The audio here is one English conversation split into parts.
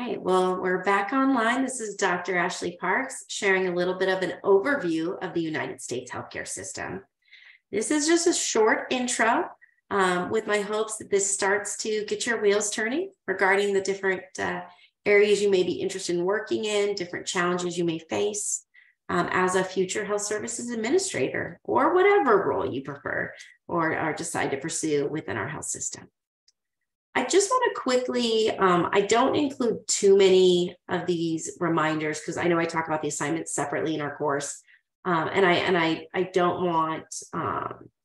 right, well, we're back online. This is Dr. Ashley Parks sharing a little bit of an overview of the United States healthcare system. This is just a short intro with my hopes that this starts to get your wheels turning regarding the different areas you may be interested in working in, different challenges you may face as a future health services administrator or whatever role you prefer or decide to pursue within our health system. I just want to quickly, I don't include too many of these reminders because I know I talk about the assignments separately in our course. And I don't want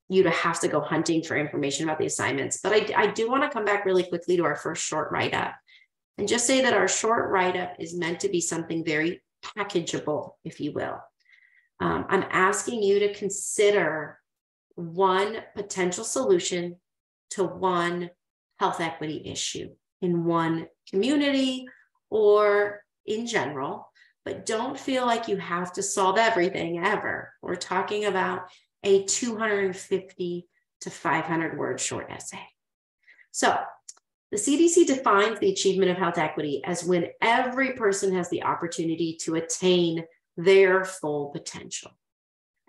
you to have to go hunting for information about the assignments, but I do want to come back really quickly to our first short write-up and just say that our short write-up is meant to be something very packageable, if you will. I'm asking you to consider one potential solution to one health equity issue in one community or in general, but don't feel like you have to solve everything ever. We're talking about a 250 to 500 word short essay. So the CDC defines the achievement of health equity as when every person has the opportunity to attain their full potential.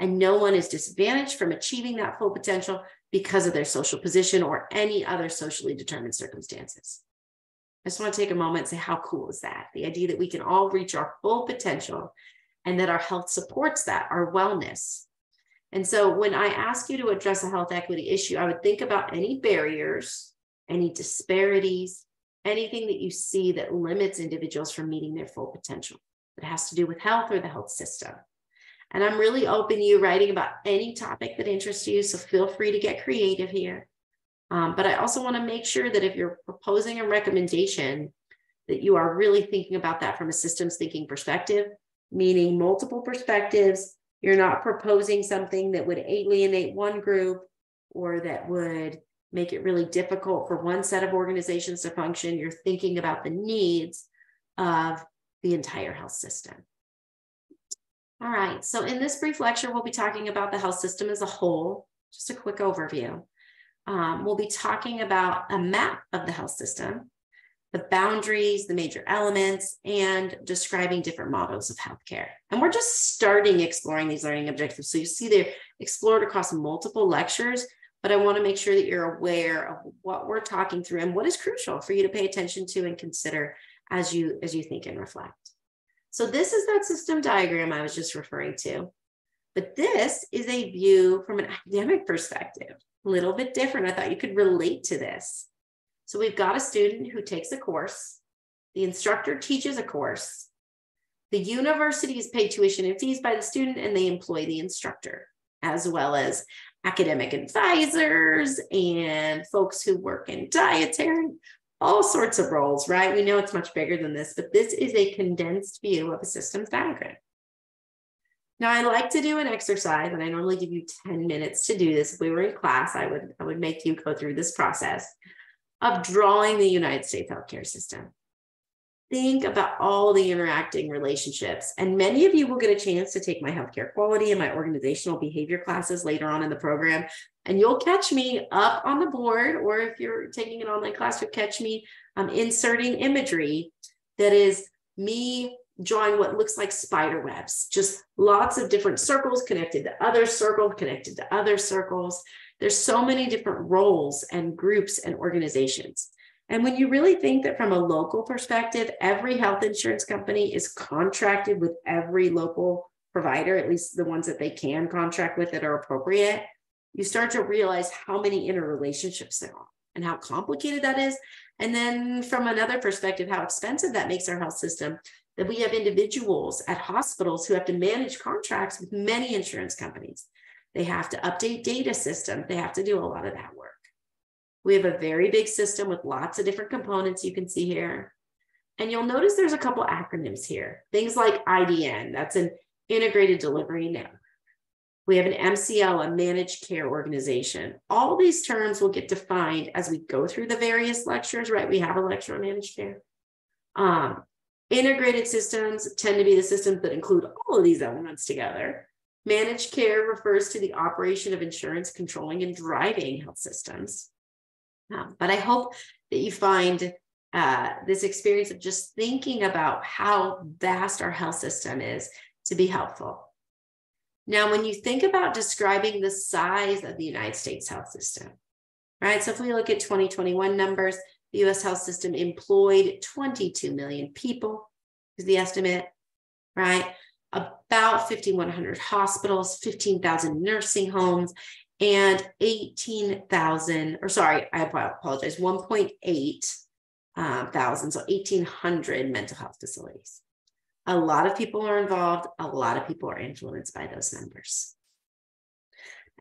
And no one is disadvantaged from achieving that full potential because of their social position or any other socially determined circumstances. I just want to take a moment and say, how cool is that? The idea that we can all reach our full potential and that our health supports that, our wellness. And so when I ask you to address a health equity issue, I would think about any barriers, any disparities, anything that you see that limits individuals from meeting their full potential that has to do with health or the health system. And I'm really open to you writing about any topic that interests you, so feel free to get creative here. But I also want to make sure that if you're proposing a recommendation, that you are really thinking about that from a systems thinking perspective, meaning multiple perspectives. You're not proposing something that would alienate one group or that would make it really difficult for one set of organizations to function. You're thinking about the needs of the entire health system. All right, so in this brief lecture, we'll be talking about the health system as a whole, just a quick overview. We'll be talking about a map of the health system, the boundaries, the major elements, and describing different models of healthcare. And we're just starting exploring these learning objectives. So you see they're explored across multiple lectures, but I want to make sure that you're aware of what we're talking through and what is crucial for you to pay attention to and consider as you think and reflect. So this is that system diagram I was just referring to, but this is a view from an academic perspective, a little bit different. I thought you could relate to this. So we've got a student who takes a course, the instructor teaches a course, the university is paid tuition and fees by the student, and they employ the instructor, as well as academic advisors and folks who work in dietary, all sorts of roles, right? We know it's much bigger than this, but this is a condensed view of a systems diagram. Now, I like to do an exercise, and I normally give you 10 minutes to do this. If we were in class, I would make you go through this process of drawing the United States healthcare system. Think about all the interacting relationships, and many of you will get a chance to take my healthcare quality and my organizational behavior classes later on in the program, and you'll catch me up on the board, or if you're taking an online class, you'll catch me inserting imagery that is me drawing what looks like spider webs, just lots of different circles connected to other circles, connected to other circles. There's so many different roles and groups and organizations. And when you really think that from a local perspective, every health insurance company is contracted with every local provider, at least the ones that they can contract with that are appropriate, you start to realize how many interrelationships there are and how complicated that is. And then from another perspective, how expensive that makes our health system, that we have individuals at hospitals who have to manage contracts with many insurance companies. They have to update data systems. They have to do a lot of that work. We have a very big system with lots of different components you can see here. And you'll notice there's a couple acronyms here. Things like IDN, that's an integrated delivery network. We have an MCL, a managed care organization. All these terms will get defined as we go through the various lectures, right? We have a lecture on managed care. Integrated systems tend to be the systems that include all of these elements together. Managed care refers to the operation of insurance, controlling and driving health systems. But I hope that you find this experience of just thinking about how vast our health system is to be helpful. Now, when you think about describing the size of the United States health system, right? So if we look at 2021 numbers, the US health system employed 22 million people is the estimate, right? About 5,100 hospitals, 15,000 nursing homes, and 1,800, so 1,800 mental health facilities. A lot of people are involved. A lot of people are influenced by those numbers.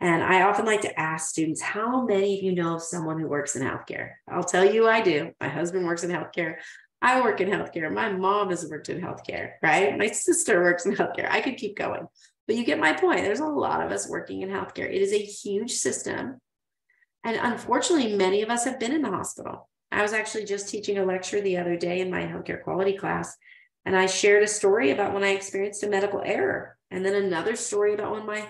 And I often like to ask students, how many of you know of someone who works in healthcare? I'll tell you I do. My husband works in healthcare. I work in healthcare. My mom has worked in healthcare, right? My sister works in healthcare. I could keep going, but you get my point. There's a lot of us working in healthcare. It is a huge system. And unfortunately, many of us have been in the hospital. I was actually just teaching a lecture the other day in my healthcare quality class, and I shared a story about when I experienced a medical error, and then another story about when my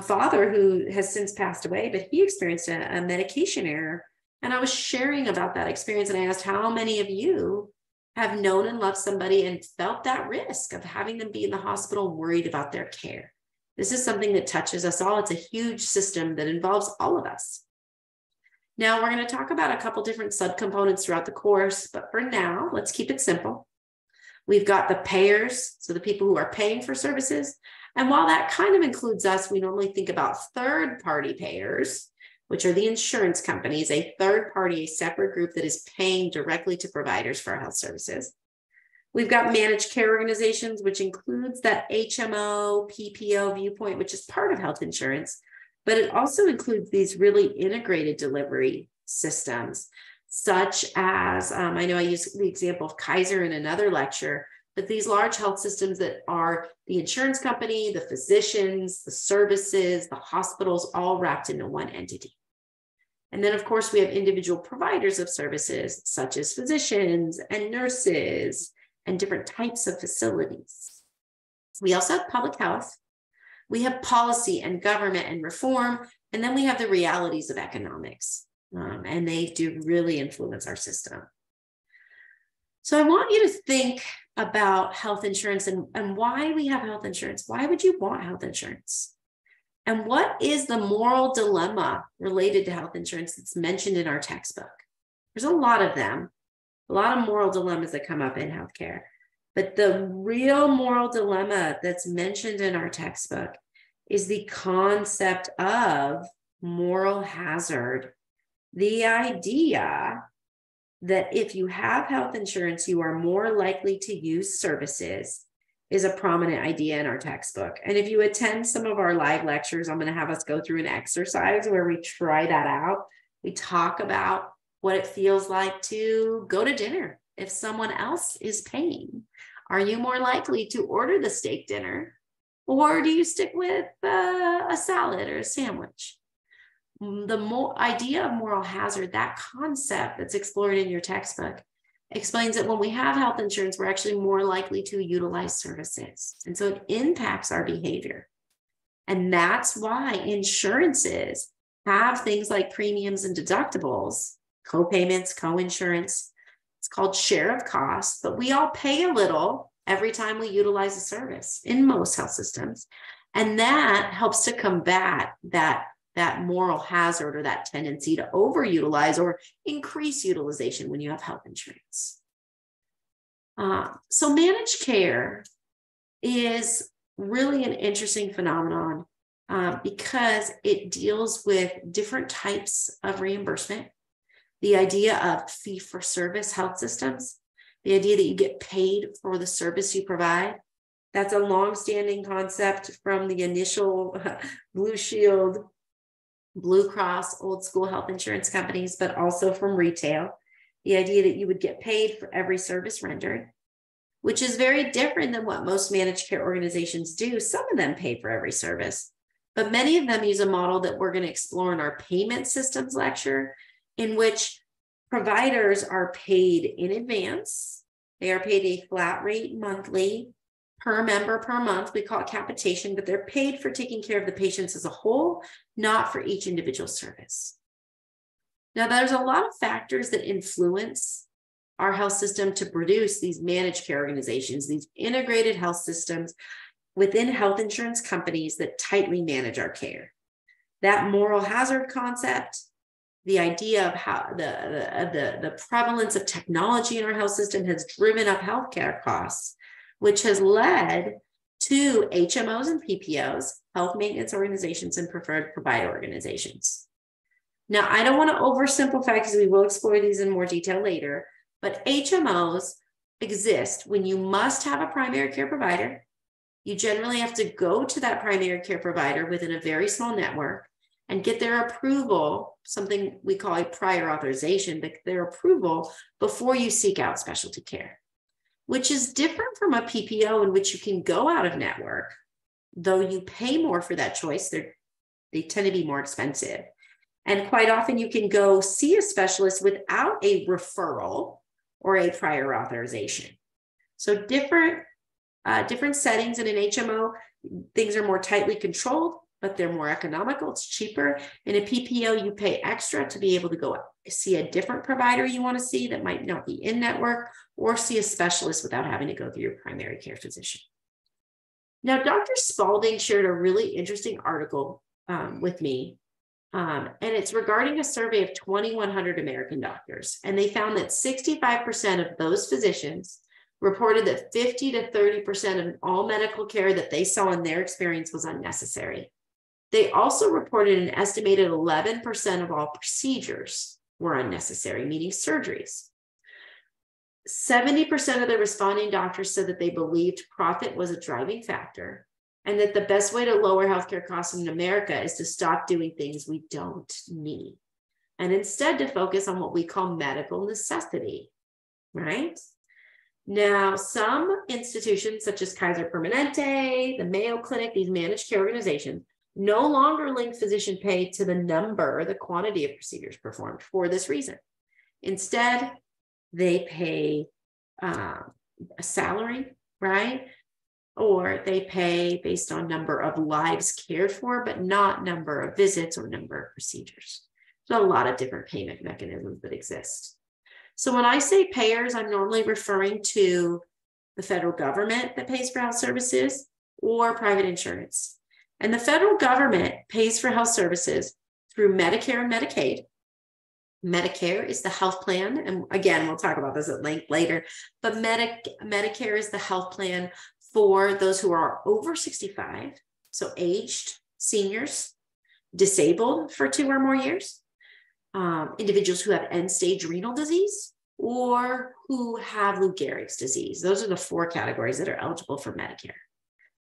father, who has since passed away, but he experienced a medication error. And I was sharing about that experience, and I asked how many of you have known and loved somebody and felt that risk of having them be in the hospital worried about their care. This is something that touches us all. It's a huge system that involves all of us. Now, we're going to talk about a couple different subcomponents throughout the course, but for now, let's keep it simple. We've got the payers, so the people who are paying for services. And while that kind of includes us, we normally think about third-party payers, which are the insurance companies, a third party, a separate group that is paying directly to providers for our health services. We've got managed care organizations, which includes that HMO, PPO viewpoint, which is part of health insurance, but it also includes these really integrated delivery systems, such as, I know I used the example of Kaiser in another lecture, but these large health systems that are the insurance company, the physicians, the services, the hospitals, all wrapped into one entity. And then, of course, we have individual providers of services, such as physicians and nurses and different types of facilities. We also have public health. We have policy and government and reform. And then we have the realities of economics. And they do really influence our system. So I want you to think about health insurance and why we have health insurance. Why would you want health insurance? And what is the moral dilemma related to health insurance that's mentioned in our textbook? There's a lot of them, a lot of moral dilemmas that come up in healthcare. But the real moral dilemma that's mentioned in our textbook is the concept of moral hazard. The idea that if you have health insurance, you are more likely to use services is a prominent idea in our textbook. And if you attend some of our live lectures, I'm going to have us go through an exercise where we try that out. We talk about what it feels like to go to dinner if someone else is paying. Are you more likely to order the steak dinner, or do you stick with a salad or a sandwich? The idea of moral hazard, that concept that's explored in your textbook, explains that when we have health insurance, we're actually more likely to utilize services. And so it impacts our behavior. And that's why insurances have things like premiums and deductibles, co-payments, co-insurance. It's called share of costs, but we all pay a little every time we utilize a service in most health systems. And that helps to combat that moral hazard or that tendency to overutilize or increase utilization when you have health insurance. So managed care is really an interesting phenomenon because it deals with different types of reimbursement. The idea of fee-for-service health systems, the idea that you get paid for the service you provide. That's a long-standing concept from the initial Blue Shield, Blue Cross, old school health insurance companies, but also from retail. The idea that you would get paid for every service rendered, which is very different than what most managed care organizations do. Some of them pay for every service, but many of them use a model that we're going to explore in our payment systems lecture, in which providers are paid in advance. They are paid a flat rate monthly per member per month. We call it capitation, but they're paid for taking care of the patients as a whole, not for each individual service. Now, there's a lot of factors that influence our health system to produce these managed care organizations, these integrated health systems within health insurance companies that tightly manage our care. That moral hazard concept, the idea of how the prevalence of technology in our health system has driven up healthcare costs, which has led to HMOs and PPOs, health maintenance organizations, and preferred provider organizations. Now, I don't want to oversimplify because we will explore these in more detail later, but HMOs exist when you must have a primary care provider. You generally have to go to that primary care provider within a very small network and get their approval, something we call a prior authorization, but their approval before you seek out specialty care, which is different from a PPO in which you can go out of network, though you pay more for that choice. They tend to be more expensive. And quite often you can go see a specialist without a referral or a prior authorization. So different settings in an HMO, things are more tightly controlled, but they're more economical. It's cheaper. In a PPO, you pay extra to be able to go see a different provider you want to see that might not be in network, or see a specialist without having to go through your primary care physician. Now, Dr. Spalding shared a really interesting article with me, and it's regarding a survey of 2,100 American doctors. And they found that 65% of those physicians reported that 50 to 30% of all medical care that they saw in their experience was unnecessary. They also reported an estimated 11% of all procedures were unnecessary, meaning surgeries. 70% of the responding doctors said that they believed profit was a driving factor, and that the best way to lower healthcare costs in America is to stop doing things we don't need, and instead to focus on what we call medical necessity, right? Now, some institutions such as Kaiser Permanente, the Mayo Clinic, these managed care organizations, no longer link physician pay to the quantity of procedures performed for this reason. Instead, they pay a salary, right? Or they pay based on number of lives cared for, but not number of visits or number of procedures. There's a lot of different payment mechanisms that exist. So when I say payers, I'm normally referring to the federal government that pays for health services or private insurance. And the federal government pays for health services through Medicare and Medicaid. Medicare is the health plan. And again, we'll talk about this at length later, but Medicare is the health plan for those who are over 65, so aged, seniors, disabled for 2 or more years, individuals who have end-stage renal disease, or who have Lou Gehrig's disease. Those are the 4 categories that are eligible for Medicare.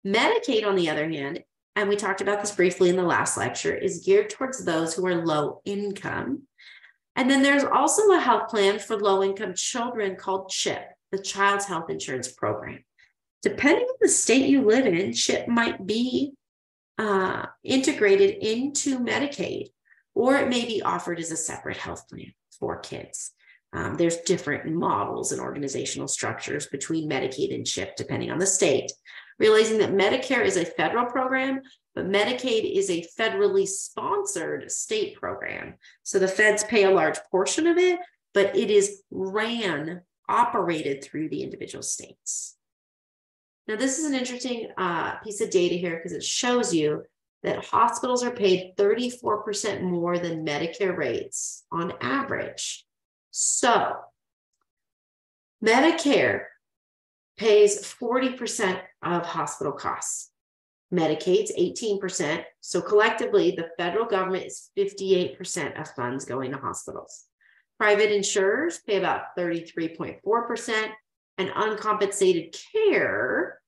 Medicaid, on the other hand, and we talked about this briefly in the last lecture, is geared towards those who are low income. And then there's also a health plan for low-income children called CHIP, the Child's Health Insurance Program. Depending on the state you live in, CHIP might be integrated into Medicaid, or it may be offered as a separate health plan for kids. There's different models and organizational structures between Medicaid and CHIP, depending on the state. Realizing that Medicare is a federal program, but Medicaid is a federally sponsored state program. So the feds pay a large portion of it, but it is operated through the individual states. Now, this is an interesting piece of data here because it shows you that hospitals are paid 34% more than Medicare rates on average. So Medicare pays 40% of hospital costs. Medicaid's 18%. So collectively, the federal government is 58% of funds going to hospitals. Private insurers pay about 33.4%, and uncompensated care,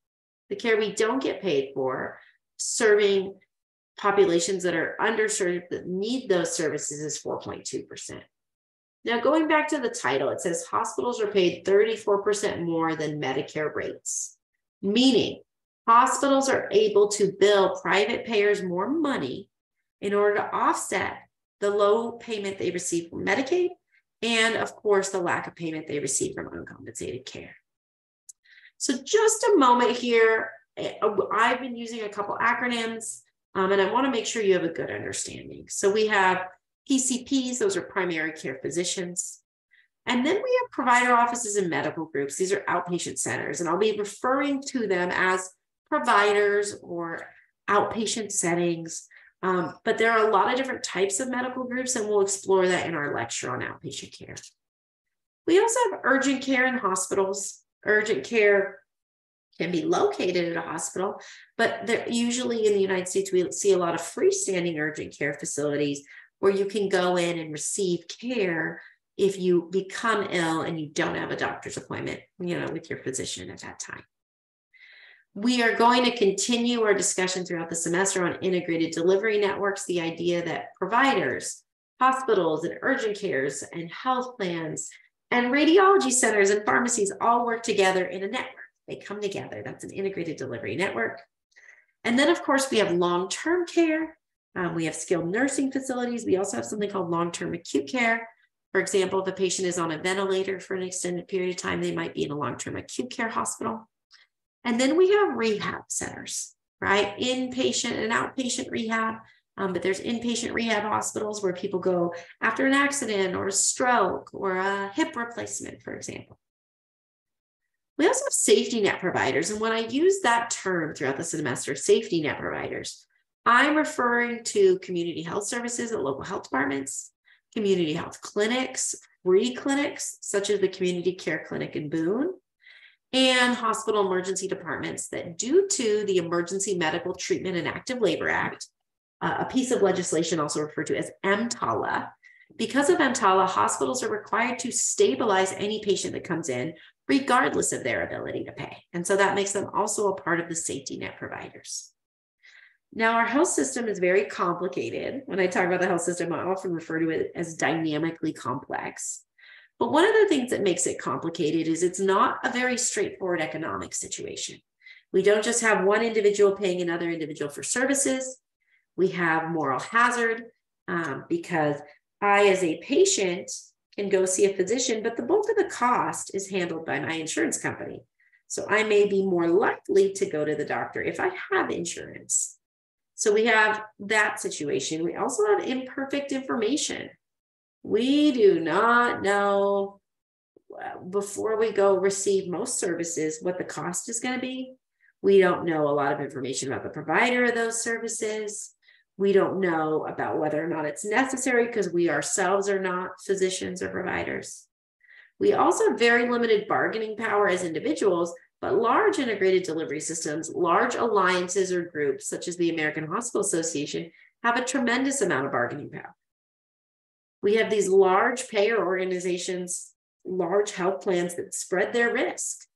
the care we don't get paid for, serving populations that are underserved that need those services, is 4.2%. Now, going back to the title, it says hospitals are paid 34% more than Medicare rates, meaning hospitals are able to bill private payers more money in order to offset the low payment they receive from Medicaid and, of course, the lack of payment they receive from uncompensated care. So just a moment here. I've been using a couple acronyms, and I want to make sure you have a good understanding. So we have PCPs, those are primary care physicians. And then we have provider offices and medical groups. These are outpatient centers, and I'll be referring to them as providers or outpatient settings. But there are a lot of different types of medical groups, and we'll explore that in our lecture on outpatient care. We also have urgent care in hospitals. Urgent care can be located at a hospital, but usually in the United States, we see a lot of freestanding urgent care facilities where you can go in and receive care if you become ill and you don't have a doctor's appointment, with your physician at that time. We are going to continue our discussion throughout the semester on integrated delivery networks, the idea that providers, hospitals, and urgent cares, and health plans, and radiology centers and pharmacies all work together in a network. They come together. That's an integrated delivery network. And then, of course, we have long-term care. We have skilled nursing facilities. We also have something called long-term acute care. For example, if a patient is on a ventilator for an extended period of time, they might be in a long-term acute care hospital. And then we have rehab centers, right? Inpatient and outpatient rehab. But there's inpatient rehab hospitals where people go after an accident or a stroke or a hip replacement, for example. We also have safety net providers. And when I use that term throughout the semester, safety net providers, I'm referring to community health services at local health departments, community health clinics, free clinics, such as the Community Care Clinic in Boone, and hospital emergency departments that, due to the Emergency Medical Treatment and Active Labor Act, a piece of legislation also referred to as EMTALA. Because of EMTALA, hospitals are required to stabilize any patient that comes in, regardless of their ability to pay. And so that makes them also a part of the safety net providers. Now, our health system is very complicated. When I talk about the health system, I often refer to it as dynamically complex. But one of the things that makes it complicated is it's not a very straightforward economic situation. We don't just have one individual paying another individual for services. We have moral hazard because I, as a patient, can go see a physician, but the bulk of the cost is handled by my insurance company. So I may be more likely to go to the doctor if I have insurance. So we have that situation. We also have imperfect information. We do not know before we go receive most services what the cost is going to be. We don't know a lot of information about the provider of those services. We don't know about whether or not it's necessary because we ourselves are not physicians or providers. We also have very limited bargaining power as individuals, but large integrated delivery systems, large alliances or groups such as the American Hospital Association have a tremendous amount of bargaining power. We have these large payer organizations, large health plans that spread their risk.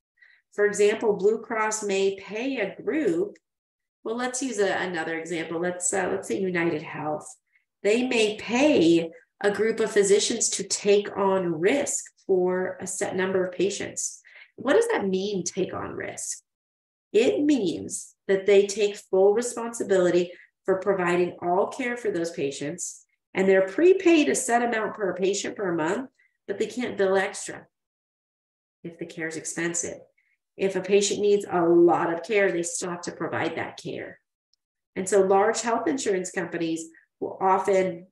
For example, Blue Cross may pay a group. Well, let's use another example. Let's say United Health. They may pay a group of physicians to take on risk for a set number of patients. What does that mean, take on risk? It means that they take full responsibility for providing all care for those patients, and they're prepaid a set amount per patient per month, but they can't bill extra if the care is expensive. If a patient needs a lot of care, they still have to provide that care. And so large health insurance companies will often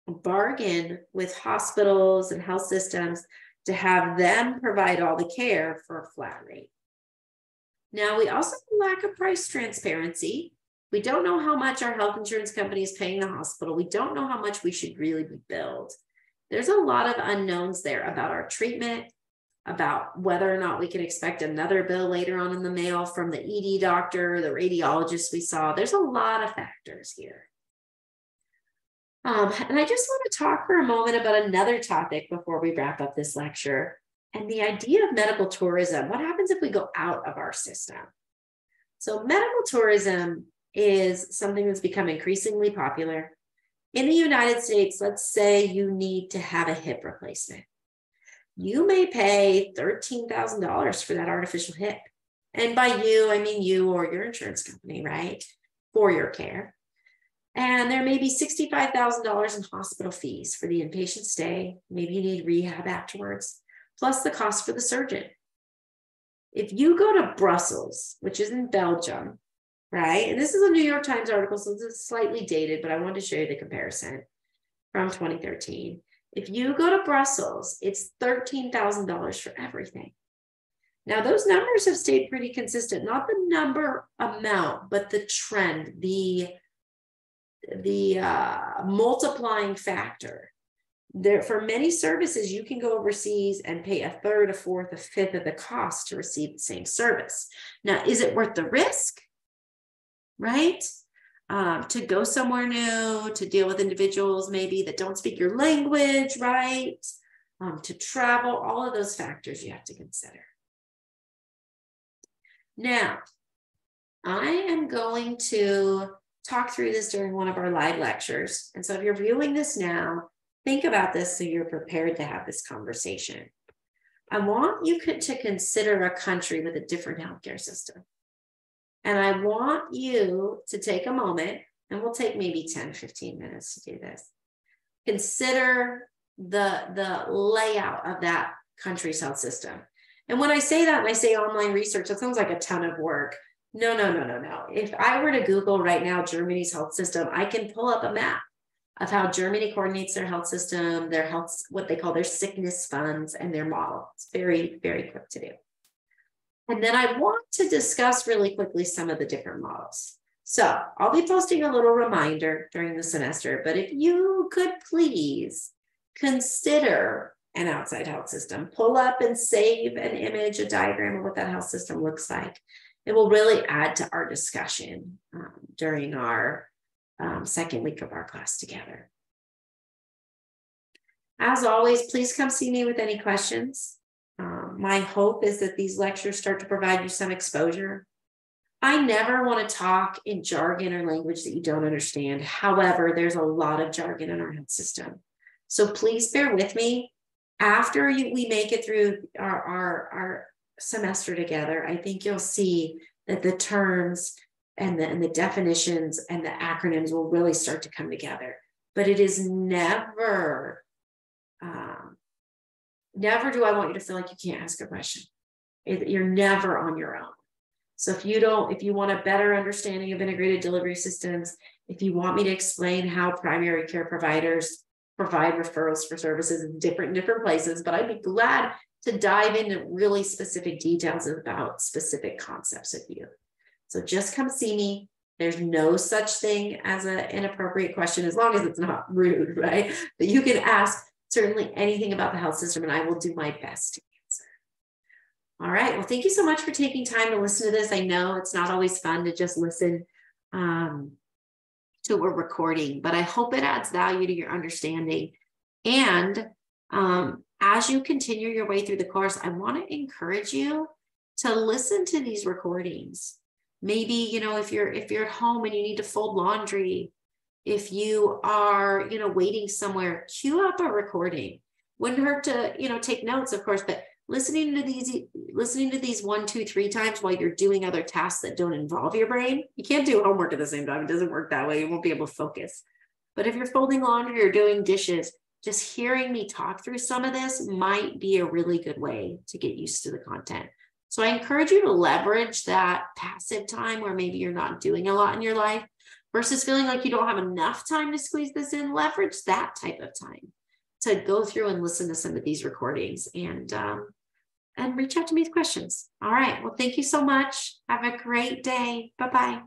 bargain with hospitals and health systems to have them provide all the care for a flat rate. Now, we also have a lack of price transparency. We don't know how much our health insurance company is paying the hospital. We don't know how much we should really be billed. There's a lot of unknowns there about our treatment, about whether or not we can expect another bill later on in the mail from the ED doctor, the radiologist we saw. There's a lot of factors here. And I just want to talk for a moment about another topic before we wrap up this lecture, and the idea of medical tourism. What happens if we go out of our system? So medical tourism is something that's become increasingly popular. In the United States, let's say you need to have a hip replacement. You may pay $13,000 for that artificial hip. And by you, I mean you or your insurance company, right? For your care. And there may be $65,000 in hospital fees for the inpatient stay. Maybe you need rehab afterwards, plus the cost for the surgeon. If you go to Brussels, which is in Belgium, right? And this is a New York Times article, so this is slightly dated, but I wanted to show you the comparison from 2013. If you go to Brussels, it's $13,000 for everything. Now, those numbers have stayed pretty consistent, not the number amount, but the trend, the multiplying factor. There, for many services, you can go overseas and pay a third, a fourth, a fifth of the cost to receive the same service. Now, is it worth the risk? Right? To go somewhere new, to deal with individuals maybe that don't speak your language, right? To travel, all of those factors you have to consider. Now, I am going to talk through this during one of our live lectures. And so if you're viewing this now, think about this so you're prepared to have this conversation. I want you to consider a country with a different healthcare system. And I want you to take a moment, and we'll take maybe 10, 15 minutes to do this. Consider the layout of that country's health system. And when I say that, and I say online research, that sounds like a ton of work. No. If I were to Google right now Germany's health system, I can pull up a map of how Germany coordinates their health system, their health, what they call their sickness funds, and their model. It's very, very quick to do. And then I want to discuss really quickly some of the different models. So I'll be posting a little reminder during the semester, but if you could please consider an outside health system, pull up and save an image, a diagram of what that health system looks like. It will really add to our discussion during our second week of our class together. As always, please come see me with any questions. My hope is that these lectures start to provide you some exposure. I never want to talk in jargon or language that you don't understand. However, there's a lot of jargon in our health system. So please bear with me. After we make it through our semester together, I think you'll see that the terms and the definitions and the acronyms will really start to come together. But it is never do I want you to feel like you can't ask a question. You're never on your own. So if you want a better understanding of integrated delivery systems, if you want me to explain how primary care providers provide referrals for services in different places, but I'd be glad to dive into really specific details about specific concepts with you. So just come see me. There's no such thing as an inappropriate question, as long as it's not rude, right? But you can ask certainly anything about the health system, and I will do my best to answer. All right. Well, thank you so much for taking time to listen to this. I know it's not always fun to just listen to a recording, but I hope it adds value to your understanding. And as you continue your way through the course, I want to encourage you to listen to these recordings. Maybe, if you're at home and you need to fold laundry, if you are, waiting somewhere, cue up a recording. Wouldn't hurt to, take notes, of course, but listening to these 1, 2, 3 times while you're doing other tasks that don't involve your brain. You can't do homework at the same time. It doesn't work that way. You won't be able to focus. But if you're folding laundry or doing dishes, just hearing me talk through some of this might be a really good way to get used to the content. So I encourage you to leverage that passive time where maybe you're not doing a lot in your life versus feeling like you don't have enough time to squeeze this in. Leverage that type of time to go through and listen to some of these recordings and reach out to me with questions. All right. Well, thank you so much. Have a great day. Bye-bye.